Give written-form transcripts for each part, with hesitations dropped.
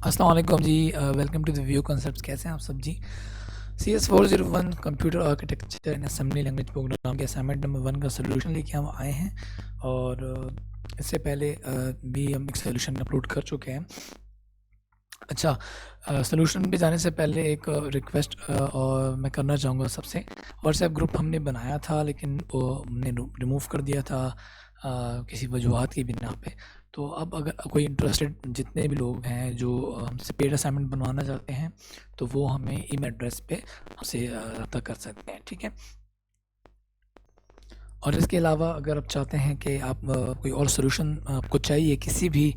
अस्सलाम वालेकुम जी। Welcome to the view concepts. कैसे हैं आप सब जी? CS401 computer architecture and assembly language program के असाइनमेंट नंबर 1 का सोल्यूशन लेके हम आए हैं। और इससे पहले भी हम एक सोल्यूशन अपलोड कर चुके हैं। अच्छा, सोल्यूशन पे जाने से पहले एक रिक्वेस्ट और मैं करना चाहूँगा सबसे। व्हाट्सएप ग्रुप हमने बनाया था लेकिन वो हमने रिमूव कर दिया था किसी वजूहत की बिना पे। तो अब अगर कोई इंटरेस्टेड जितने भी लोग हैं जो हमसे पेड असाइनमेंट बनवाना चाहते हैं तो वो हमें ईमेल एड्रेस पे हमसे रब्ता कर सकते हैं, ठीक है। और इसके अलावा अगर आप चाहते हैं कि आप कोई और सोल्यूशन आपको चाहिए किसी भी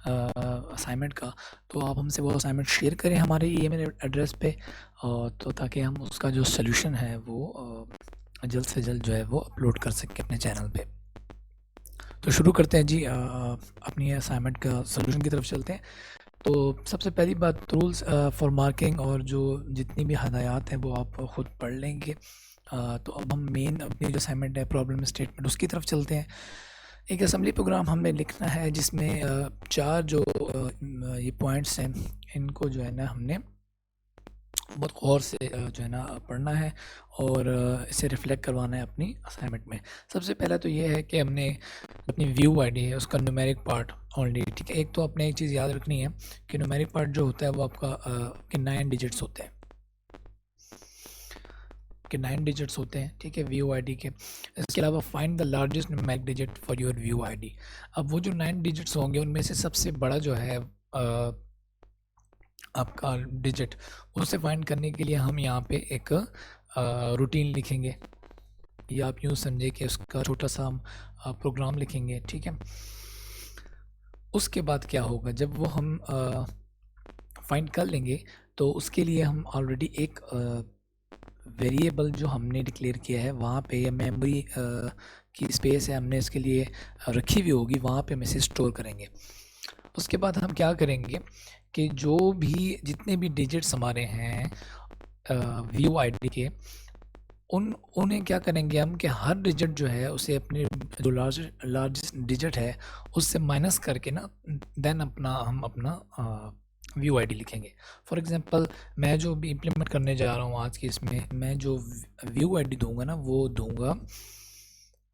असाइनमेंट का, तो आप हमसे वो असाइनमेंट शेयर करें हमारे ईमेल एड्रेस पे, और तो ताकि हम उसका जो सोल्यूशन है वो जल्द से जल्द जो है वो अपलोड कर सकें अपने चैनल पे। तो शुरू करते हैं जी, अपनी असाइनमेंट का सोल्यूशन की तरफ चलते हैं। तो सबसे पहली बात, रूल्स फॉर मार्किंग और जो जितनी भी हदायत हैं वो आप ख़ुद पढ़ लेंगे। तो अब हम मेन अपनी जो असाइनमेंट है प्रॉब्लम स्टेटमेंट उसकी तरफ चलते हैं। एक असेंबली प्रोग्राम हमें लिखना है जिसमें चार जो ये पॉइंट्स हैं इनको जो है ना हमने बहुत गौर से जो है ना पढ़ना है और इसे रिफ्लेक्ट करवाना है अपनी असाइनमेंट में। सबसे पहला तो ये है कि हमने अपनी व्यू आईडी है उसका न्यूमेरिक पार्ट ओनली, ठीक है। एक तो अपने एक चीज़ याद रखनी है कि न्यूमेरिक पार्ट जो होता है वो आपका के 9 डिजिट्स होते हैं, के 9 डिजिट्स होते हैं, ठीक है, व्यू आईडी के। इसके अलावा find the largest numeric digit for your view ID. अब वो जो 9 डिजिट्स होंगे उनमें से सबसे बड़ा जो है आपका डिजिट, उसे फाइंड करने के लिए हम यहाँ पे एक रूटीन लिखेंगे, या आप यूँ समझे कि उसका छोटा सा हम प्रोग्राम लिखेंगे, ठीक है। उसके बाद क्या होगा, जब वो हम फाइंड कर लेंगे तो उसके लिए हम ऑलरेडी एक वेरिएबल जो हमने डिक्लेयर किया है वहाँ पे, या मेमोरी की स्पेस है हमने इसके लिए रखी हुई होगी, वहाँ पे हम इसे स्टोर करेंगे। उसके बाद हम क्या करेंगे कि जो भी जितने भी डिजिट्स हमारे हैं व्यू आईडी के, उन्हें क्या करेंगे हम कि हर डिजिट जो है उसे अपने जो लार्जेस्ट डिजिट है उससे माइनस करके ना देन हम अपना व्यू आईडी लिखेंगे। फॉर एग्जांपल मैं जो भी इम्प्लीमेंट करने जा रहा हूँ आज की इसमें, मैं जो व्यू आईडी दूंगा ना वो दूंगा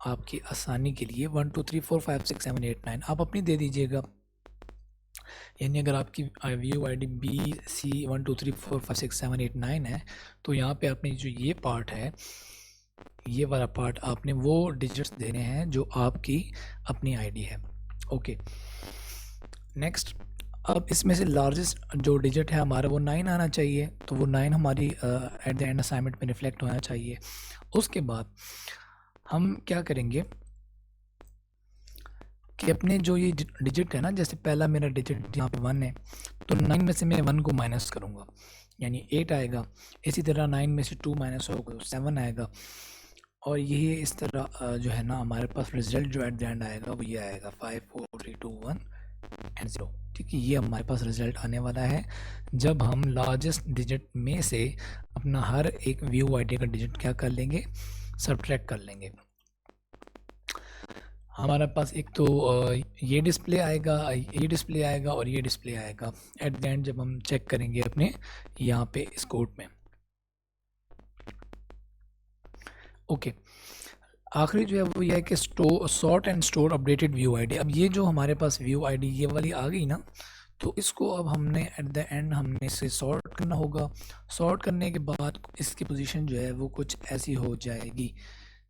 आपकी आसानी के लिए 1 2 3 4 5 6 7 8 9, आप अपनी दे दीजिएगा। यानी अगर आपकी व्यू आईडी BC 1 2 3 4 5 6 7 8 9 है, तो यहाँ पे आपने जो ये पार्ट है, ये वाला पार्ट आपने वो डिजिट्स देने हैं जो आपकी अपनी आईडी है। ओके, नेक्स्ट, अब इसमें से लार्जेस्ट जो डिजिट है हमारा वो 9 आना चाहिए, तो वो 9 हमारी एट द एंड असाइनमेंट में रिफ्लेक्ट होना चाहिए। उसके बाद हम क्या करेंगे कि अपने जो ये डिजिट है ना, जैसे पहला मेरा डिजिट यहाँ पे 1 है, तो 9 में से मैं 1 को माइनस करूँगा यानी 8 आएगा। इसी तरह 9 में से 2 माइनस होगा तो 7 आएगा। और यही इस तरह जो है ना हमारे पास रिजल्ट जो एट द एंड आएगा वो ये आएगा 5 4 3 2 1 एंड 0, ठीक है। ये हमारे पास रिजल्ट आने वाला है जब हम लार्जेस्ट डिजिट में से अपना हर एक व्यू आईडी का डिजिट क्या कर लेंगे, सब्ट्रैक्ट कर लेंगे। हमारे पास एक तो ये डिस्प्ले आएगा, ये डिस्प्ले आएगा और ये डिस्प्ले आएगा एट द एंड जब हम चेक करेंगे अपने यहाँ पे इस कोड में। ओके, आखिरी जो है वो ये है कि sort and store updated view ID. अब ये जो हमारे पास व्यू आईडी ये वाली आ गई ना, तो इसको अब हमने एट द एंड हमने इसे सॉर्ट करना होगा। सॉर्ट करने के बाद इसकी पोजीशन जो है वो कुछ ऐसी हो जाएगी।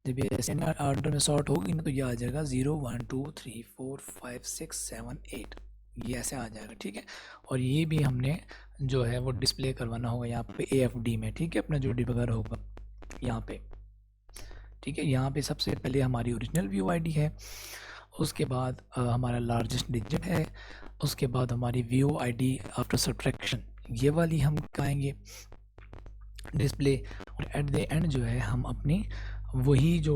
जब ये ऐसे ऑर्डर में सॉर्ट होगी ना तो ये आ जाएगा 0 1 2 3 4 5 6 7 8, ये ऐसे आ जाएगा, ठीक है। और ये भी हमने जो है वो डिस्प्ले करवाना होगा यहाँ पे AFD में, ठीक है, अपना जो डिबगर होगा यहाँ पे, ठीक है। यहाँ पे सबसे पहले हमारी ओरिजिनल व्यू आईडी है, उसके बाद हमारा लार्जेस्ट डिजिट है, उसके बाद हमारी व्यू आईडी आफ्टर सब्ट्रैक्शन ये वाली हम आएंगे डिस्प्ले, और एट द एंड जो है हम अपनी वही जो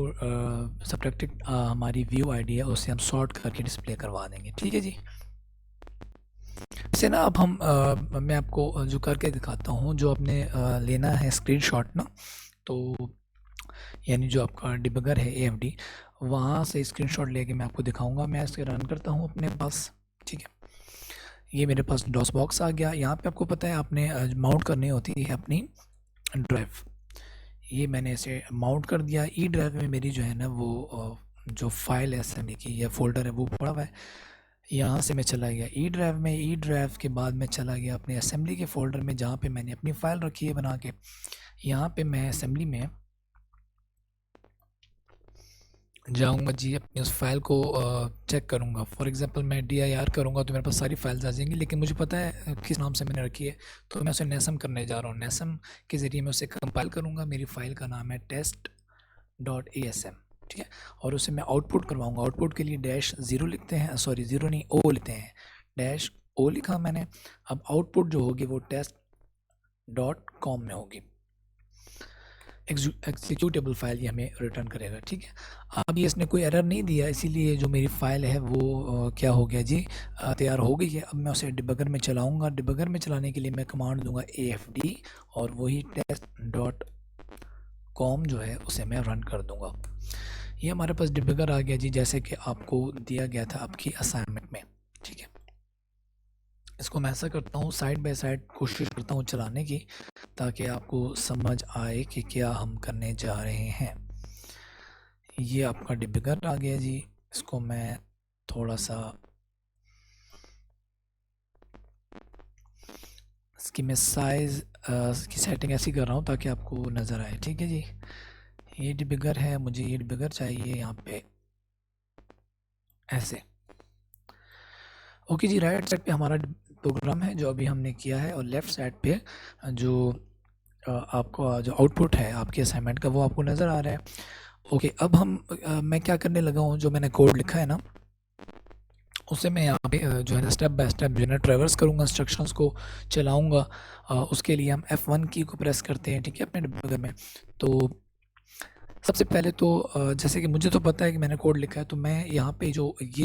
सब्ट्रैक्टेड हमारी व्यू आईडी है उसे हम सॉर्ट करके डिस्प्ले करवा देंगे, ठीक है जी। इसे ना अब हम मैं आपको जो करके दिखाता हूँ, जो आपने लेना है स्क्रीनशॉट ना, तो यानी जो आपका डिबगर है AFD वहाँ से स्क्रीनशॉट लेके मैं आपको दिखाऊंगा। मैं इसके रन करता हूँ अपने पास, ठीक है। ये मेरे पास डॉस बॉक्स आ गया। यहाँ पे आपको पता है आपने माउंट करनी होती है अपनी ड्राइव। ये मैंने इसे माउंट कर दिया। ई ड्राइव में मेरी जो है ना वो जो फाइल है असेंबली की या फोल्डर है वो पड़ा हुआ है। यहाँ से मैं चला गया ई ड्राइव में। ई ड्राइव के बाद मैं चला गया अपने असेंबली के फोल्डर में जहाँ पे मैंने अपनी फ़ाइल रखी है बना के। यहाँ पे मैं असेंबली में जाऊँगा जी, अपनी उस फाइल को चेक करूँगा। फॉर एग्जांपल मैं dir करूँगा तो मेरे पास सारी फाइल्स आ जाएंगी, लेकिन मुझे पता है किस नाम से मैंने रखी है, तो मैं उसे नेसम करने जा रहा हूँ। नेसम के ज़रिए मैं उसे कंपाइल करूँगा। मेरी फ़ाइल का नाम है test.asm, ठीक है, और उसे मैं आउटपुट करवाऊँगा। आउटपुट के लिए -0 लिखते हैं, सॉरी 0 नहीं O लिखते हैं, -O लिखा मैंने। अब आउटपुट जो होगी वो test.com में होगी। एग्जीक्यूटेबल फाइल ये हमें रिटर्न करेगा, ठीक है। अब ये इसने कोई एरर नहीं दिया, इसीलिए जो मेरी फ़ाइल है वो क्या हो गया जी, तैयार हो गई है। अब मैं उसे डिबगर में चलाऊँगा। डिबगर में चलाने के लिए मैं कमांड दूंगा AFD और वही test.com जो है उसे मैं रन कर दूंगा। ये हमारे पास डिबगर आ गया जी, जैसे कि आपको दिया गया था आपकी असाइनमेंट में, ठीक है। इसको मैं ऐसा करता हूँ, साइड बाय साइड कोशिश करता हूँ चलाने की, ताकि आपको समझ आए कि क्या हम करने जा रहे हैं। ये आपका डिबगर आ गया जी। इसको मैं थोड़ा सा इसकी मैं साइज़ की सेटिंग ऐसी कर रहा हूँ ताकि आपको नज़र आए, ठीक है जी। ये डिबगर है, मुझे ये डिबगर चाहिए यहाँ पे ऐसे। ओके जी, राइट साइड पे हमारा प्रोग्राम है जो अभी हमने किया है, और लेफ़्ट साइड पे जो आपको जो आउटपुट है आपके असाइनमेंट का वो आपको नज़र आ रहा है। ओके, अब मैं क्या करने लगा हूँ, जो मैंने कोड लिखा है ना उसे मैं यहाँ पे जो है ना स्टेप बाय स्टेप जो है ना ट्रैवर्स करूँगा, इंस्ट्रक्शंस को चलाऊँगा। उसके लिए हम F1 की को प्रेस करते हैं, ठीक है, अपने डिबगर में। तो सबसे पहले तो जैसे कि मुझे तो पता है कि मैंने कोड लिखा है, तो मैं यहाँ पे ये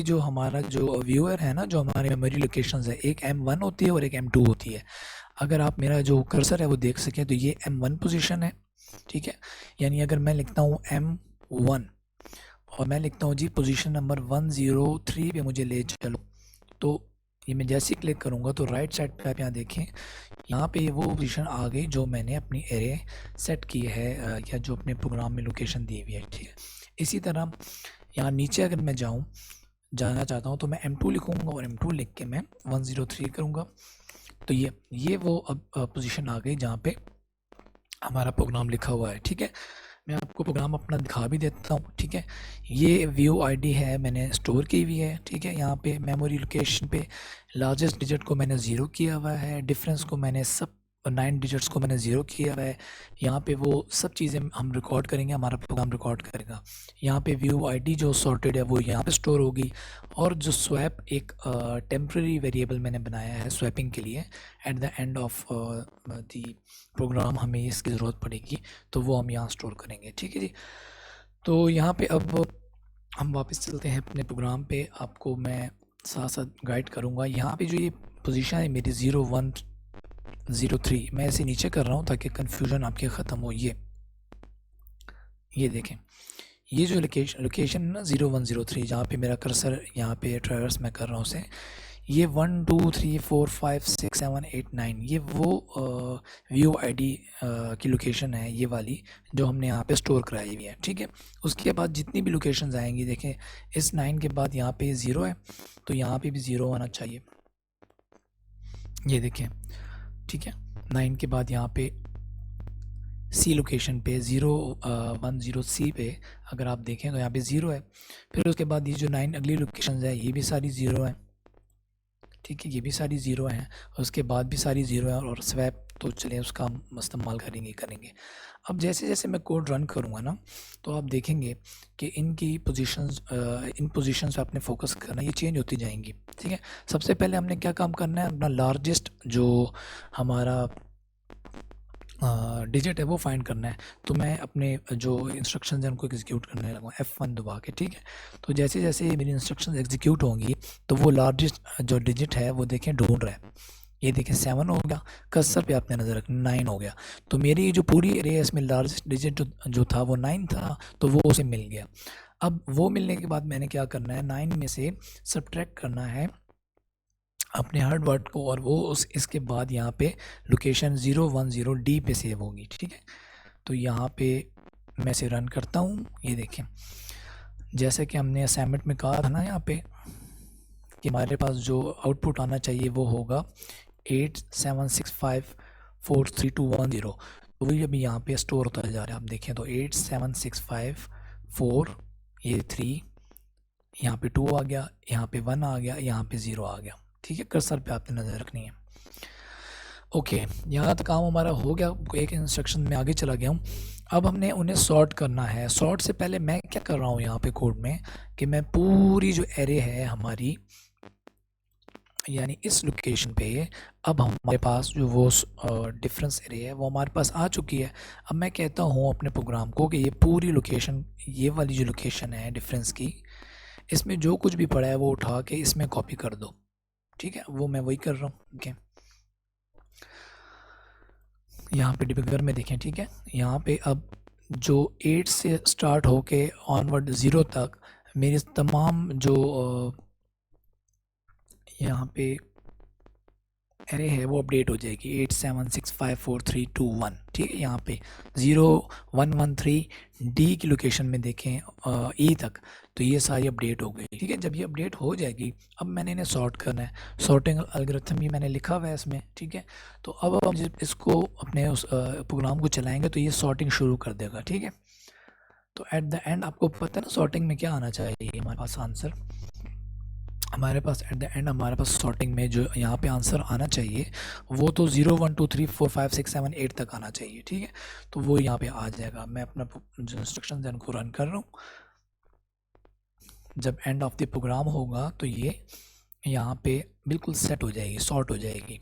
जो हमारा जो व्यूअर है ना, जो हमारे मेमोरी लोकेशंस है, एक M1 होती है और एक M2 होती है। अगर आप मेरा जो कर्सर है वो देख सकें तो ये M1 पोजीशन है, ठीक है। यानी अगर मैं लिखता हूँ M1 और मैं लिखता हूँ जी पोजीशन नंबर 103 पे मुझे ले चलो, तो ये मैं जैसे ही क्लिक करूँगा तो राइट साइड पे आप यहाँ देखें, यहाँ पे वो पोजीशन आ गई जो मैंने अपनी एरे सेट की है, या जो अपने प्रोग्राम में लोकेशन दी हुई है, ठीक है। इसी तरह यहाँ नीचे अगर मैं जाना चाहता हूँ तो मैं M2 लिखूँगा और M2 लिख के मैं 103 करूँगा। तो ये वो अब पोजीशन आ गई जहाँ पे हमारा प्रोग्राम लिखा हुआ है, ठीक है। मैं आपको प्रोग्राम अपना दिखा भी देता हूँ, ठीक है। ये व्यू आईडी है, मैंने स्टोर की हुई है, ठीक है। यहाँ पे मेमोरी लोकेशन पे लार्जेस्ट डिजिट को मैंने 0 किया हुआ है, डिफरेंस को मैंने सब 9 डिजिट्स को मैंने 0 किया हुआ है। यहाँ पे वो सब चीज़ें हम रिकॉर्ड करेंगे, हमारा प्रोग्राम रिकॉर्ड करेगा। यहाँ पे व्यू आईडी जो सॉर्टेड है वो यहाँ पे स्टोर होगी, और जो स्वैप एक टेम्प्रेरी वेरिएबल मैंने बनाया है स्वैपिंग के लिए, at the end of the program हमें इसकी ज़रूरत पड़ेगी, तो वो हम यहाँ स्टोर करेंगे, ठीक है जी। तो यहाँ पे अब हम वापस चलते हैं अपने प्रोग्राम पे, आपको मैं साथ साथ गाइड करूँगा। यहाँ पे जो ये पोजीशन है मेरी 0103, मैं ऐसे नीचे कर रहा हूँ ताकि कन्फ्यूजन आपके ख़त्म हो। ये देखें, ये जो लोकेशन है ना 0103, जहाँ पे मेरा कर्सर यहाँ पे ट्रैवर्स मैं कर रहा हूँ उसे, ये 1 2 3 4 5 6 7 8 9 ये वो व्यू आईडी की लोकेशन है, ये वाली जो हमने यहाँ पे स्टोर कराई हुई है, ठीक है। उसके बाद जितनी भी लोकेशंस आएंगी, देखें इस 9 के बाद यहाँ पे 0 है, तो यहाँ पे भी 0 आना चाहिए, ये देखें, ठीक है। 9 के बाद यहाँ पे सी लोकेशन पे 010 सी पे अगर आप देखें तो यहाँ पे 0 है। फिर उसके बाद ये जो 9 अगली लोकेशंस है ये भी सारी 0 हैं, ठीक है, ये भी सारी 0 हैं, उसके बाद भी सारी 0 हैं, और स्वैप तो चलिए उसका हम इस्तेमाल करेंगे। अब जैसे जैसे मैं कोड रन करूँगा ना, तो आप देखेंगे कि इनकी पोजीशंस इन पोजीशंस पे आपने फोकस करना, ये चेंज होती जाएंगी, ठीक है। सबसे पहले हमने क्या काम करना है, अपना लार्जेस्ट जो हमारा डिजिट है वो फाइंड करना है। तो मैं अपने जो इंस्ट्रक्शंस हैं उनको एग्जीक्यूट करने लगा F1 दबा के, ठीक है। तो जैसे जैसे मेरी इंस्ट्रक्शंस एग्जीक्यूट होंगी तो वो लार्जेस्ट जो डिजिट है वो देखें ढूंढ रहा है, ये देखें 7 हो गया, कर्सर पे आपने नज़र रखना 9 हो गया। तो मेरी जो पूरी एरे है इसमें लार्जेस्ट डिजिट जो था वो 9 था, तो वो उसे मिल गया। अब वो मिलने के बाद मैंने क्या करना है, 9 में से सब्ट्रैक्ट करना है अपने हार्ड वर्ड को, और वो इसके बाद यहाँ पे लोकेशन 010D पे सेव होगी, ठीक है। तो यहाँ पे मैं इसे रन करता हूँ। ये देखें, जैसे कि हमने असाइनमेंट में कहा था ना यहाँ पे कि हमारे पास जो आउटपुट आना चाहिए वो होगा 8765432110। तो वही अभी यहाँ पे स्टोर होता जा रहा है। आप देखें तो 8765 ये 3, यहाँ पे 2 आ गया, यहाँ पे 1 आ गया, यहाँ पे 0 आ गया, ठीक है। कर्सर पे आपने नज़र रखनी है। ओके, यहाँ तक काम हमारा हो गया। एक इंस्ट्रक्शन में आगे चला गया हूँ। अब हमने उन्हें सॉर्ट करना है। सॉर्ट से पहले मैं क्या कर रहा हूँ यहाँ पे कोड में कि मैं पूरी जो एरे है हमारी, यानी इस लोकेशन पे अब हमारे पास जो वो डिफरेंस एरे है वो हमारे पास आ चुकी है। अब मैं कहता हूँ अपने प्रोग्राम को कि ये पूरी लोकेशन, ये वाली जो लोकेशन है डिफरेंस की, इसमें जो कुछ भी पड़ा है वो उठा के इसमें कॉपी कर दो, ठीक है। वो मैं वही कर रहा हूँ। ओके, यहाँ पे डिबगर में देखें, ठीक है। यहाँ पे अब जो 8 से स्टार्ट होके ऑनवर्ड 0 तक मेरी तमाम जो यहाँ पे एरे है वो अपडेट हो जाएगी 87654321, ठीक है। यहाँ पे 0113D की लोकेशन में देखें E तक, तो ये सारी अपडेट हो गई, ठीक है। जब ये अपडेट हो जाएगी, अब मैंने इन्हें सॉर्ट करना है। सॉर्टिंग एल्गोरिथम भी मैंने लिखा हुआ है इसमें, ठीक है। तो अब हम जब इसको अपने उस प्रोग्राम को चलाएंगे तो ये सॉर्टिंग शुरू कर देगा, ठीक है। तो एट द एंड आपको पता है ना सॉर्टिंग में क्या आना चाहिए हमारे पास आंसर। हमारे पास एट द एंड हमारे पास सॉर्टिंग में जो यहाँ पे आंसर आना चाहिए वो तो 0 1 2 3 4 5 6 7 8 तक आना चाहिए, ठीक है। तो वो यहाँ पे आ जाएगा। मैं अपना जो इंस्ट्रक्शन है उनको रन कर रहा हूँ। जब एंड ऑफ द प्रोग्राम होगा तो ये यहाँ पे बिल्कुल सेट हो जाएगी, सॉर्ट हो जाएगी।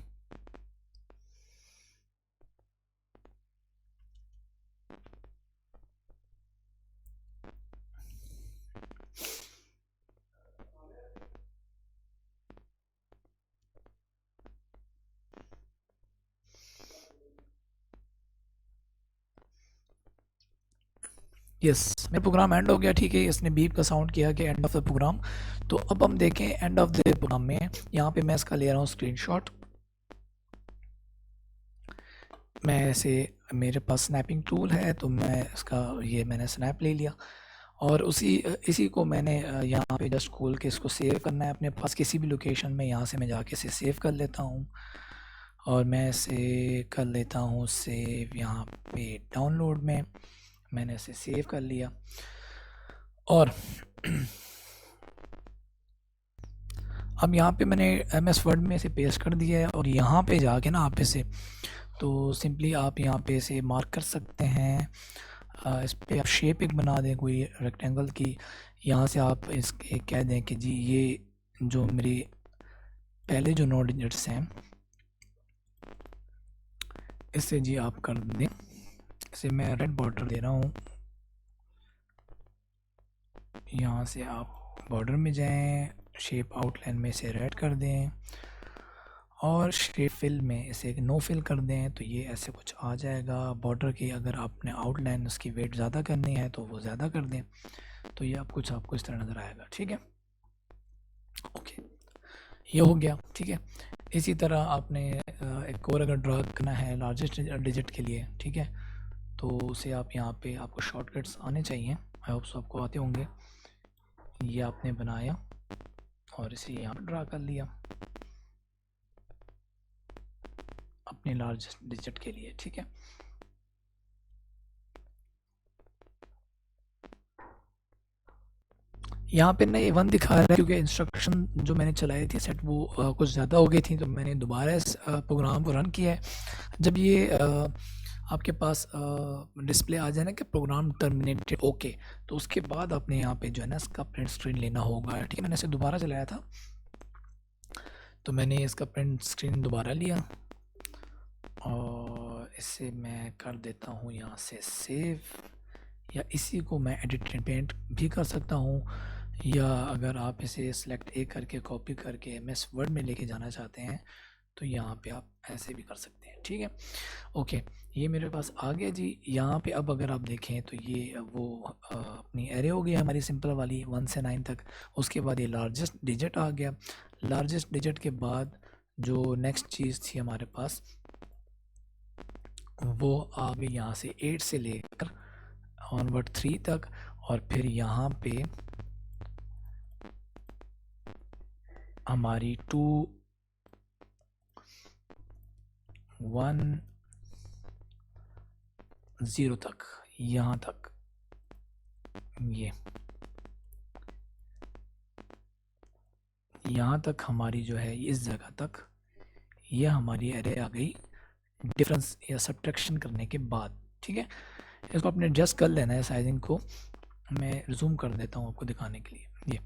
यस, मेरा प्रोग्राम एंड हो गया, ठीक है। इसने बीप का साउंड किया कि एंड ऑफ द प्रोग्राम। तो अब हम देखें एंड ऑफ द प्रोग्राम में, यहाँ पे मैं इसका ले रहा हूँ स्क्रीनशॉट। मैं ऐसे, मेरे पास स्नैपिंग टूल है तो मैं इसका ये मैंने स्नैप ले लिया, और इसी को मैंने यहाँ पे जस्ट खोल के इसको सेव करना है अपने पास किसी भी लोकेशन में। यहाँ से मैं जाके इसे सेव कर लेता हूँ, और मैं इसे कर लेता हूँ सेव यहाँ पे डाउनलोड में। मैंने इसे सेव कर लिया, और अब यहाँ पे मैंने MS वर्ड में इसे पेस्ट कर दिया है। और यहाँ पे जाके ना आप इसे, तो सिंपली आप यहाँ पे इसे मार्क कर सकते हैं। इस पे आप शेप एक बना दें कोई रेक्टेंगल की। यहाँ से आप इसके कह दें कि जी ये जो मेरे पहले जो 9 डिजिट्स हैं इससे जी आप कर दें। इसे मैं रेड बॉर्डर दे रहा हूँ। यहाँ से आप बॉर्डर में जाएं, शेप आउटलाइन में इसे रेड कर दें, और शेप फिल में इसे एक नो फिल कर दें। तो ये ऐसे कुछ आ जाएगा बॉर्डर की। अगर आपने आउटलाइन उसकी वेट ज़्यादा करनी है तो वो ज़्यादा कर दें। तो ये आपको इस तरह नज़र आएगा, ठीक है। ओके, ये हो गया, ठीक है। इसी तरह आपने एक और अगर ड्रा करना है लार्जेस्ट डिजिट के लिए, ठीक है, तो उसे आप यहाँ पे आपको शॉर्टकट्स आने चाहिए। आई होप सो आपको आते होंगे। ये आपने बनाया और इसे यहाँ पर ड्रा कर लिया अपने लार्जेस्ट डिजिट के लिए, ठीक है। यहाँ पे नहीं 1 दिखा रहा है क्योंकि इंस्ट्रक्शन जो मैंने चलाई थी सेट वो कुछ ज़्यादा हो गई थी, तो मैंने दोबारा इस प्रोग्राम को रन किया है। जब ये आपके पास डिस्प्ले आ जाए ना कि प्रोग्राम टर्मिनेटेड, ओके, तो उसके बाद आपने यहाँ पे जो है ना इसका प्रिंट स्क्रीन लेना होगा, ठीक है। मैंने इसे दोबारा चलाया था, तो मैंने इसका प्रिंट स्क्रीन दोबारा लिया, और इसे मैं कर देता हूँ यहाँ से सेव, या इसी को मैं एडिट एंड पेंट भी कर सकता हूँ, या अगर आप इसे सेलेक्ट ए करके कॉपी करके MS वर्ड में लेके जाना चाहते हैं तो यहाँ पे आप ऐसे भी कर सकते हैं, ठीक है। ओके, ये मेरे पास आ गया जी। यहाँ पे अब अगर आप देखें तो ये वो अपनी एरे हो गई हमारी सिंपल वाली 1 से 9 तक। उसके बाद ये लार्जेस्ट डिजिट आ गया। लार्जेस्ट डिजिट के बाद जो नेक्स्ट चीज़ थी हमारे पास वो आ गई यहाँ से 8 से लेकर ऑनवर्ड 3 तक, और फिर यहाँ पे हमारी 2 1 0 तक, यहाँ तक ये यहाँ तक हमारी जो है इस जगह तक ये हमारी एरे आ गई डिफरेंस या सब्ट्रैक्शन करने के बाद। ठीक है, इसको आपने एडजस्ट कर लेना है साइजिंग को। मैं जूम कर देता हूँ आपको दिखाने के लिए। ये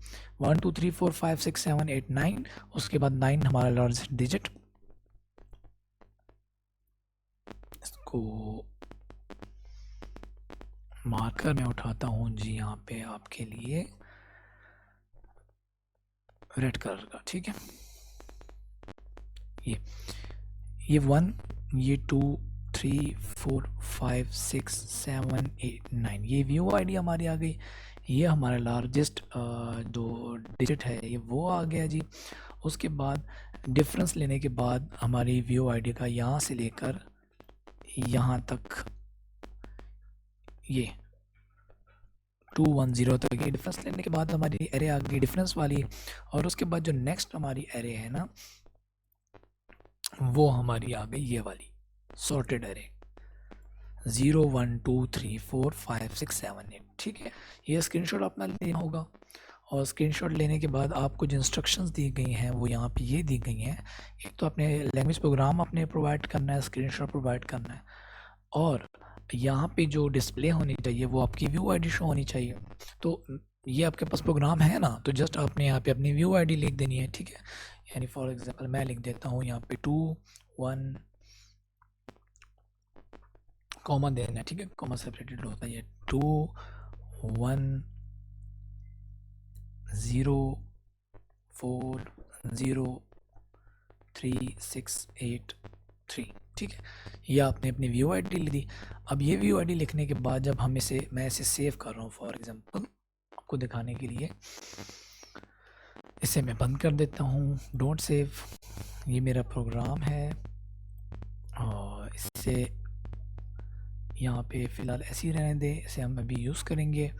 1 2 3 4 5 6 7 8 9, उसके बाद 9 हमारा लार्जेस्ट डिजिट। इसको मार्कर में उठाता हूँ जी यहाँ पे आपके लिए रेड कलर का। ठीक है, ये 1, ये 2 3 4 5 6 7 8 9, ये व्यू आईडी हमारी आ गई। ये हमारा लार्जेस्ट जो डिजिट है ये वो आ गया जी। उसके बाद डिफरेंस लेने के बाद हमारी व्यू आईडी का यहाँ से लेकर यहाँ तक ये 210 तक ये डिफरेंस लेने के बाद हमारी एरे आ गई डिफरेंस वाली। और उसके बाद जो नेक्स्ट हमारी एरे है ना वो हमारी आ गई ये वाली सॉर्टेड एरे 0 1 2 3 4 5 6 7 8। ठीक है, ये स्क्रीनशॉट अपना लेना होगा, और स्क्रीनशॉट लेने के बाद आपको जो इंस्ट्रक्शंस दी गई हैं वो यहाँ पे ये दी गई हैं। एक तो अपने लैंग्वेज प्रोग्राम अपने प्रोवाइड करना है, स्क्रीनशॉट प्रोवाइड करना है, और यहाँ पे जो डिस्प्ले होनी चाहिए वो आपकी व्यू आईडी शो होनी चाहिए। तो ये आपके पास प्रोग्राम है ना, तो जस्ट आपने यहाँ पे अपनी व्यू आईडी लिख देनी है। ठीक है, यानी फॉर एग्जांपल मैं लिख देता हूँ यहाँ पे 2 1 कॉमा देना है। ठीक है, कॉमा सेपरेटेड होता है। ये 2 1 0 4 0 3 6 8 3। ठीक है, ये आपने अपनी व्यू आईडी ली थी। अब ये व्यू आईडी लिखने के बाद जब हम मैं इसे सेव कर रहा हूँ फॉर एग्जांपल आपको दिखाने के लिए, इसे मैं बंद कर देता हूँ, डोंट सेव। ये मेरा प्रोग्राम है और इससे यहाँ पे फ़िलहाल ऐसे ही रहने दे, इसे हम अभी यूज़ करेंगे।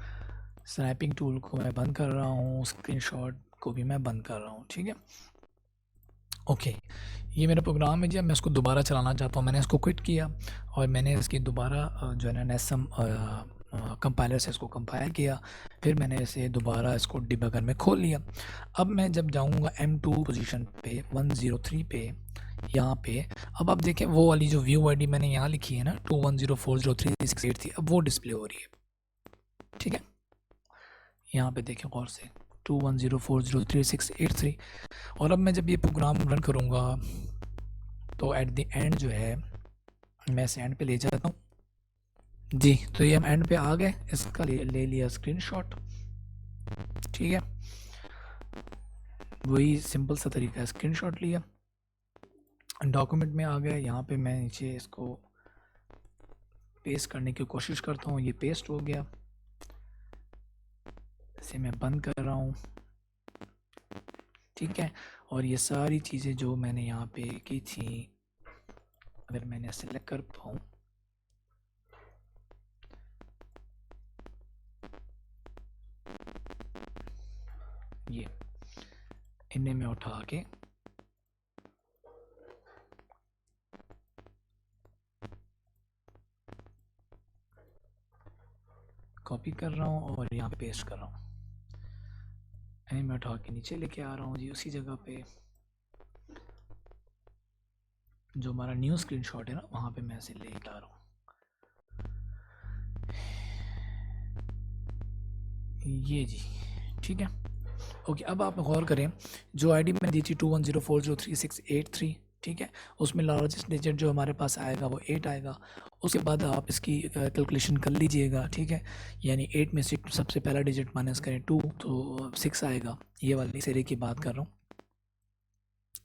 स्नैपिंग टूल को मैं बंद कर रहा हूँ, स्क्रीनशॉट को भी मैं बंद कर रहा हूँ। ठीक है, ओके, ये मेरा प्रोग्राम है जी। अब मैं इसको दोबारा चलाना चाहता हूँ। मैंने इसको क्विट किया और मैंने इसकी दोबारा जो है ना नेसम कंपाइलर से इसको कंपाइल किया, फिर मैंने इसे दोबारा इसको डिबगर में खोल लिया। अब मैं जब जाऊँगा M2 पोजीशन पे 103 पे यहाँ पे, अब आप देखें वो वाली जो व्यू आईडी मैंने यहाँ लिखी है ना 2104036 थी, अब वो डिस्प्ले हो रही है। ठीक है, यहाँ पे देखें गौर से 210403683। और अब मैं जब ये प्रोग्राम रन करूँगा तो एट द एंड जो है मैं इसे एंड पे ले जाता हूँ जी। तो ये हम एंड पे आ गए, इसका ले लिया स्क्रीनशॉट। ठीक है, वही सिंपल सा तरीका है, स्क्रीनशॉट लिया, डॉक्यूमेंट में आ गया। यहाँ पे मैं नीचे इसको पेस्ट करने की कोशिश करता हूँ, ये पेस्ट हो गया। इसे मैं बंद कर रहा हूँ। ठीक है, और ये सारी चीज़ें जो मैंने यहाँ पे की थी अगर मैंने सेलेक्ट कर पाऊँ, ये इन्हें मैं उठा के कॉपी कर रहा हूँ और यहाँ पे पेस्ट कर रहा हूँ। इन्हें मैं उठा के नीचे लेके आ रहा हूँ जी, उसी जगह पे जो हमारा न्यू स्क्रीनशॉट है ना वहाँ पे मैं इसे लेके आ रहा हूँ। ये जी, ठीक है, ओके। अब आप गौर करें, जो आईडी मैंने दी थी 210403683, ठीक है, उसमें लार्जेस्ट डिजिट जो हमारे पास आएगा वो 8 आएगा। उसके बाद आप इसकी कैलकुलेशन कर लीजिएगा। ठीक है, यानी 8 में से सबसे पहला डिजिट माइनस करें 2 तो 6 आएगा। ये वाली एरे की बात कर रहा हूँ।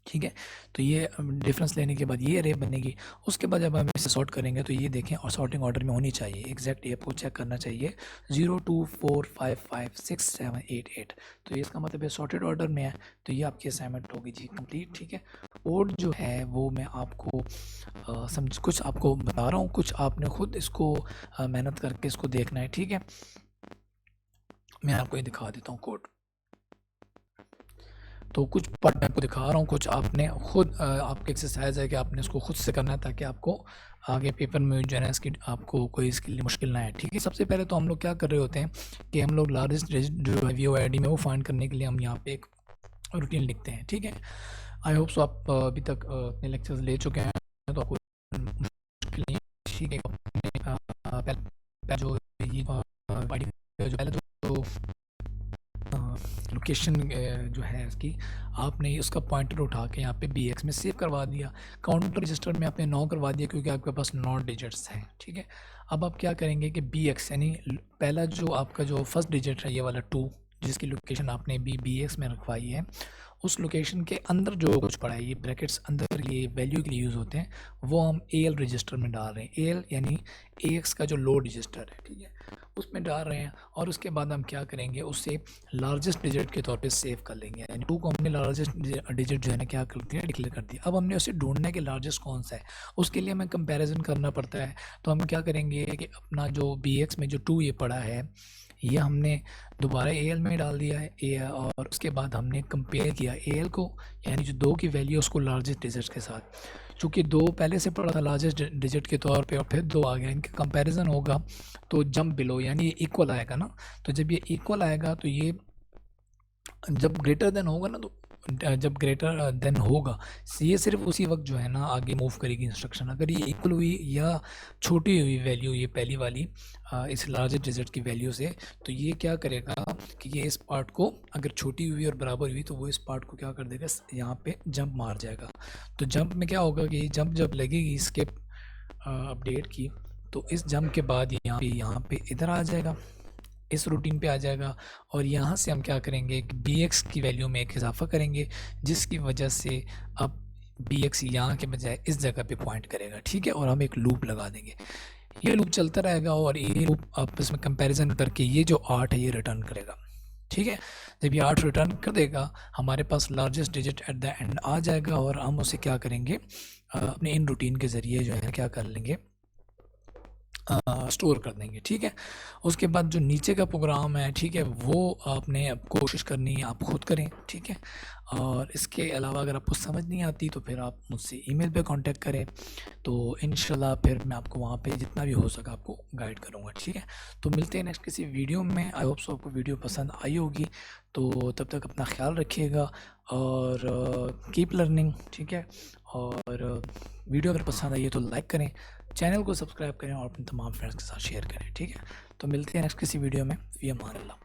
ठीक है। तो ये डिफरेंस लेने के बाद ये अरे बनेगी। उसके बाद जब हम इसे सॉर्ट करेंगे तो ये देखें और सॉर्टिंग ऑर्डर में होनी चाहिए एग्जैक्ट, ये आपको चेक करना चाहिए 0 2 4 5 5 6 7 8 8। तो ये इसका मतलब है सॉर्टेड ऑर्डर में है। तो ये आपकी असाइनमेंट होगी जी कंप्लीट। ठीक है। और जो है वो मैं आपको समझ कुछ आपको बता रहा हूँ, कुछ आपने खुद इसको मेहनत करके इसको देखना है। ठीक है। मैं आपको ये दिखा देता हूँ कोड। तो कुछ पार्ट मैं आपको दिखा रहा हूँ, कुछ आपने खुद आपकी एक्सरसाइज है कि आपने इसको खुद से करना है ताकि आपको आगे पेपर में जो है ना इसकी आपको कोई इसके लिए मुश्किल ना है। ठीक है। सबसे पहले तो हम लोग क्या कर रहे होते हैं कि हम लोग लार्जेस्ट जो है VOID में वो फाइंड करने के लिए हम यहाँ पे एक रूटीन लिखते हैं। ठीक है। आई होप सो आप अभी तक अपने लेक्चर्स ले चुके हैं तो आपको मुश्किल नहीं है। ठीक है। पहले जो पहले जो लोकेशन जो है इसकी आपने उसका पॉइंटर उठा के यहाँ पे BX में सेव करवा दिया। काउंटर रजिस्टर में आपने 9 करवा दिया क्योंकि आपके पास 9 डिजिट्स हैं। ठीक है। अब आप क्या करेंगे कि BX यानी पहला जो आपका जो फर्स्ट डिजिट है ये वाला 2 जिसकी लोकेशन आपने BX में रखवाई है, उस लोकेशन के अंदर जो कुछ पड़ा है ये ब्रैकेट्स अंदर ये वैल्यू के लिए यूज़ होते हैं, वो हम AL रजिस्टर में डाल रहे हैं। AL यानी AX का जो लो रजिस्टर है। ठीक है। उसमें डाल रहे हैं और उसके बाद हम क्या करेंगे उससे लार्जेस्ट डिजिट के तौर पे सेव कर लेंगे। यानी 2 को हमने लार्जेस्ट डिजिट जो है ना क्या कर दिया डिक्लेयर कर दिया। अब हमने उसे ढूंढना है कि लार्जेस्ट कौन सा है, उसके लिए हमें कंपैरिजन करना पड़ता है। तो हम क्या करेंगे कि अपना जो BX में जो 2 ये पड़ा है ये हमने दोबारा AL में डाल दिया है और उसके बाद हमने कंपेयर किया AL को यानी जो 2 की वैल्यू उसको लार्जेस्ट डिजिट के साथ। चूँकि 2 पहले से पड़ा था लार्जेस्ट डिजिट के तौर पे और फिर 2 आ गया, इनका कंपैरिजन होगा तो जंप बिलो यानी ये इक्वल आएगा ना। तो जब ये इक्वल आएगा तो ये जब ग्रेटर देन होगा ना, तो जब ग्रेटर देन होगा ये सिर्फ उसी वक्त जो है ना आगे मूव करेगी इंस्ट्रक्शन। अगर ये इक्वल हुई या छोटी हुई वैल्यू ये पहली वाली इस लार्जेस्ट डिजिट की वैल्यू से, तो ये क्या करेगा कि ये इस पार्ट को अगर छोटी हुई और बराबर हुई तो वो इस पार्ट को क्या कर देगा यहाँ पे जंप मार जाएगा। तो जंप में क्या होगा कि जंप जब लगेगी इसके अपडेट की तो इस जंप के बाद यहाँ पे इधर आ जाएगा, इस रूटीन पे आ जाएगा और यहाँ से हम क्या करेंगे कि BX की वैल्यू में एक इजाफा करेंगे जिसकी वजह से अब BX यहाँ के बजाय इस जगह पे पॉइंट करेगा। ठीक है। और हम एक लूप लगा देंगे, ये लूप चलता रहेगा और ये लूप आपस में कंपैरिजन करके ये जो 8 है ये रिटर्न करेगा। ठीक है। जब ये 8 रिटर्न कर देगा हमारे पास largest digit at the end आ जाएगा और हम उसे क्या करेंगे अपने इन रूटीन के ज़रिए जो है क्या कर लेंगे स्टोर कर देंगे। ठीक है। उसके बाद जो नीचे का प्रोग्राम है ठीक है वो आपने अब कोशिश करनी है आप खुद करें। ठीक है। और इसके अलावा अगर आपको समझ नहीं आती तो फिर आप मुझसे ईमेल पे कांटेक्ट करें, तो इंशाल्लाह फिर मैं आपको वहाँ पे जितना भी हो सका आपको गाइड करूँगा। ठीक है। तो मिलते हैं नेक्स्ट किसी वीडियो में। आई होप सो आपको वीडियो पसंद आई होगी। तो तब तक अपना ख्याल रखिएगा और कीप लर्निंग। ठीक है। और वीडियो अगर पसंद आई है तो लाइक करें, चैनल को सब्सक्राइब करें और अपने तमाम फ्रेंड्स के साथ शेयर करें। ठीक है। तो मिलते हैं नेक्स्ट किसी वीडियो में। फ़ी अमान अल्लाह।